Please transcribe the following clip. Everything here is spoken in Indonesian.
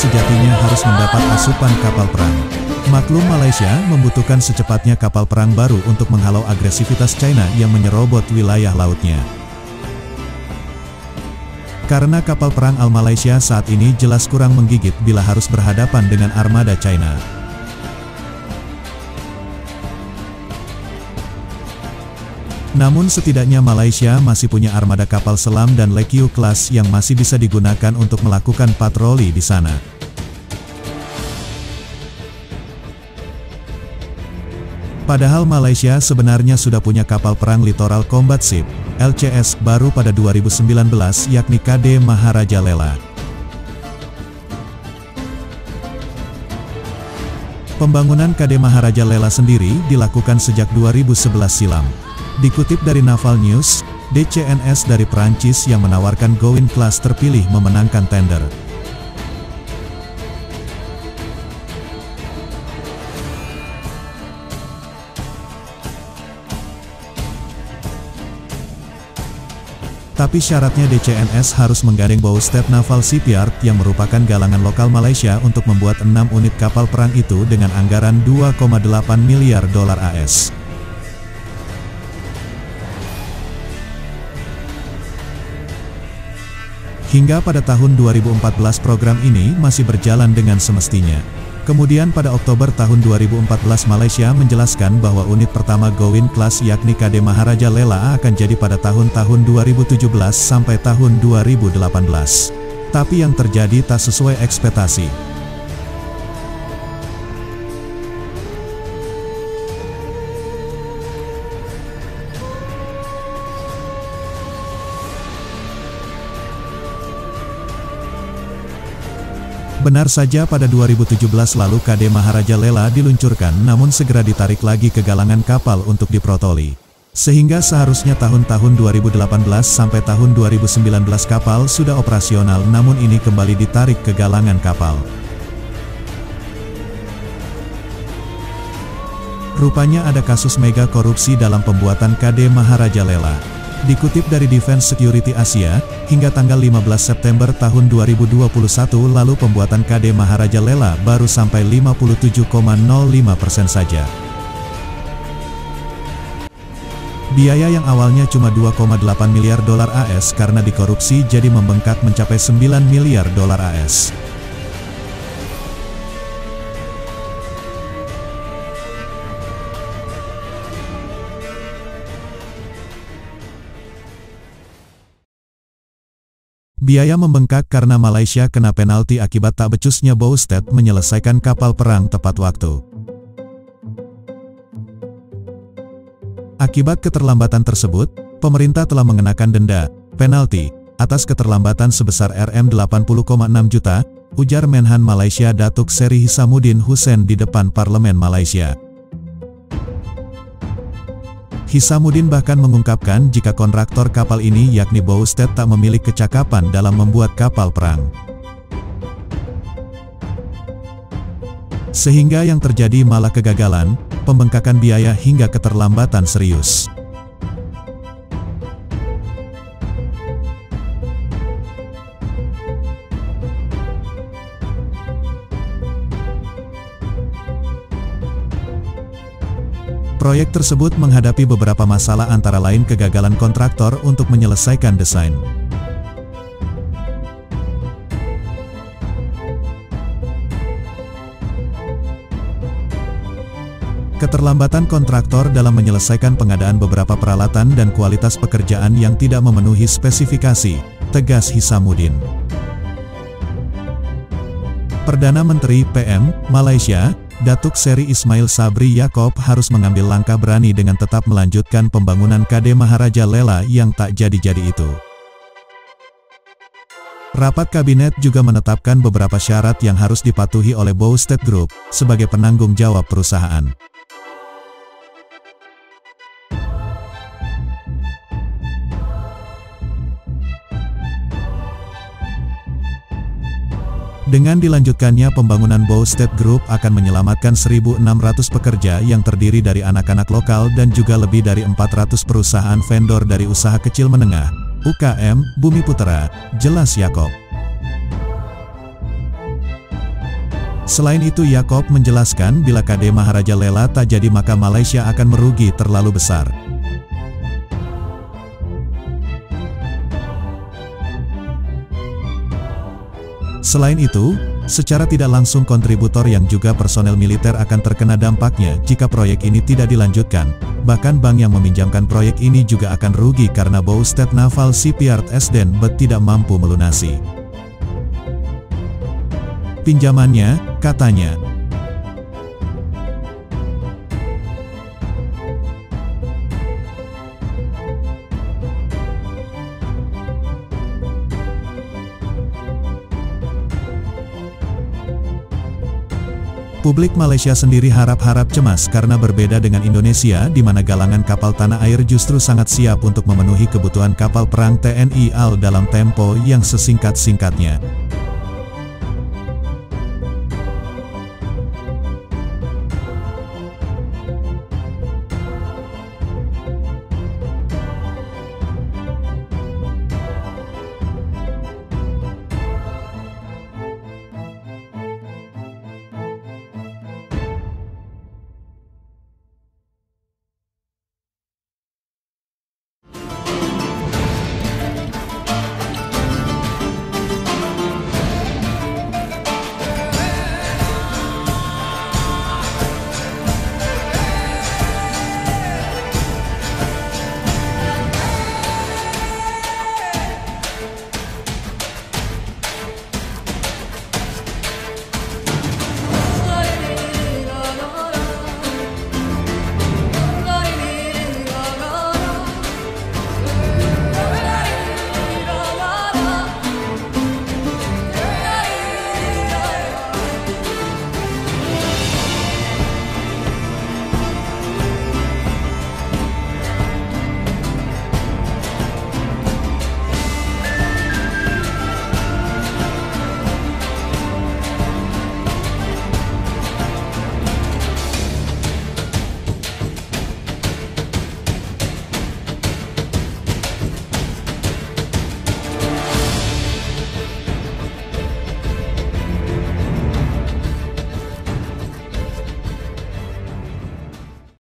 sejatinya harus mendapat asupan kapal perang. Maklum Malaysia membutuhkan secepatnya kapal perang baru untuk menghalau agresivitas China yang menyerobot wilayah lautnya. Karena kapal perang Al-Malaysia saat ini jelas kurang menggigit bila harus berhadapan dengan armada China. Namun setidaknya Malaysia masih punya armada kapal selam dan Lekyu Class yang masih bisa digunakan untuk melakukan patroli di sana. Padahal Malaysia sebenarnya sudah punya kapal perang Littoral Combat Ship, LCS, baru pada 2019 yakni KD Maharaja Lela. Pembangunan KD Maharaja Lela sendiri dilakukan sejak 2011 silam. Dikutip dari Naval News, DCNS dari Perancis yang menawarkan Gawain Class terpilih memenangkan tender. Tapi syaratnya DCNS harus menggandeng Boustead Naval Shipyard yang merupakan galangan lokal Malaysia untuk membuat 6 unit kapal perang itu dengan anggaran 2,8 miliar dolar AS. Hingga pada tahun 2014 program ini masih berjalan dengan semestinya. Kemudian pada Oktober tahun 2014 Malaysia menjelaskan bahwa unit pertama Gawain Class yakni KD Maharaja Lela akan jadi pada tahun-tahun 2017 sampai tahun 2018. Tapi yang terjadi tak sesuai ekspektasi. Benar saja pada 2017 lalu KD Maharaja Lela diluncurkan namun segera ditarik lagi ke galangan kapal untuk diprotoli. Sehingga seharusnya tahun-tahun 2018 sampai tahun 2019 kapal sudah operasional namun ini kembali ditarik ke galangan kapal. Rupanya ada kasus mega korupsi dalam pembuatan KD Maharaja Lela. Dikutip dari Defense Security Asia, hingga tanggal 15 September tahun 2021 lalu pembuatan KD Maharaja Lela baru sampai 57,05% saja. Biaya yang awalnya cuma 2,8 miliar dolar AS karena dikorupsi jadi membengkak mencapai 9 miliar dolar AS. Biaya membengkak karena Malaysia kena penalti akibat tak becusnya Boustead menyelesaikan kapal perang tepat waktu. Akibat keterlambatan tersebut, pemerintah telah mengenakan denda, penalti, atas keterlambatan sebesar Rm80,6 juta, ujar Menhan Malaysia Datuk Seri Hishamuddin Hussein di depan Parlemen Malaysia. Hishamuddin bahkan mengungkapkan jika kontraktor kapal ini yakni Boustead tak memiliki kecakapan dalam membuat kapal perang. Sehingga yang terjadi malah kegagalan, pembengkakan biaya hingga keterlambatan serius. Proyek tersebut menghadapi beberapa masalah antara lain kegagalan kontraktor untuk menyelesaikan desain. Keterlambatan kontraktor dalam menyelesaikan pengadaan beberapa peralatan dan kualitas pekerjaan yang tidak memenuhi spesifikasi, tegas Hishamuddin. Perdana Menteri PM, Malaysia, Datuk Seri Ismail Sabri Yaakob harus mengambil langkah berani dengan tetap melanjutkan pembangunan KD Maharaja Lela yang tak jadi-jadi itu. Rapat kabinet juga menetapkan beberapa syarat yang harus dipatuhi oleh Boustead Group sebagai penanggung jawab perusahaan. Dengan dilanjutkannya pembangunan Boustead Group akan menyelamatkan 1.600 pekerja yang terdiri dari anak-anak lokal dan juga lebih dari 400 perusahaan vendor dari usaha kecil menengah, UKM, Bumi Putera, jelas Yaakob. Selain itu Yaakob menjelaskan bila KD Maharaja Lela tak jadi maka Malaysia akan merugi terlalu besar. Selain itu, secara tidak langsung kontributor yang juga personel militer akan terkena dampaknya jika proyek ini tidak dilanjutkan. Bahkan bank yang meminjamkan proyek ini juga akan rugi karena Bow State Naval Shipyard Esden tidak mampu melunasi pinjamannya, katanya. Publik Malaysia sendiri harap-harap cemas karena berbeda dengan Indonesia di mana galangan kapal tanah air justru sangat siap untuk memenuhi kebutuhan kapal perang TNI AL dalam tempo yang sesingkat-singkatnya.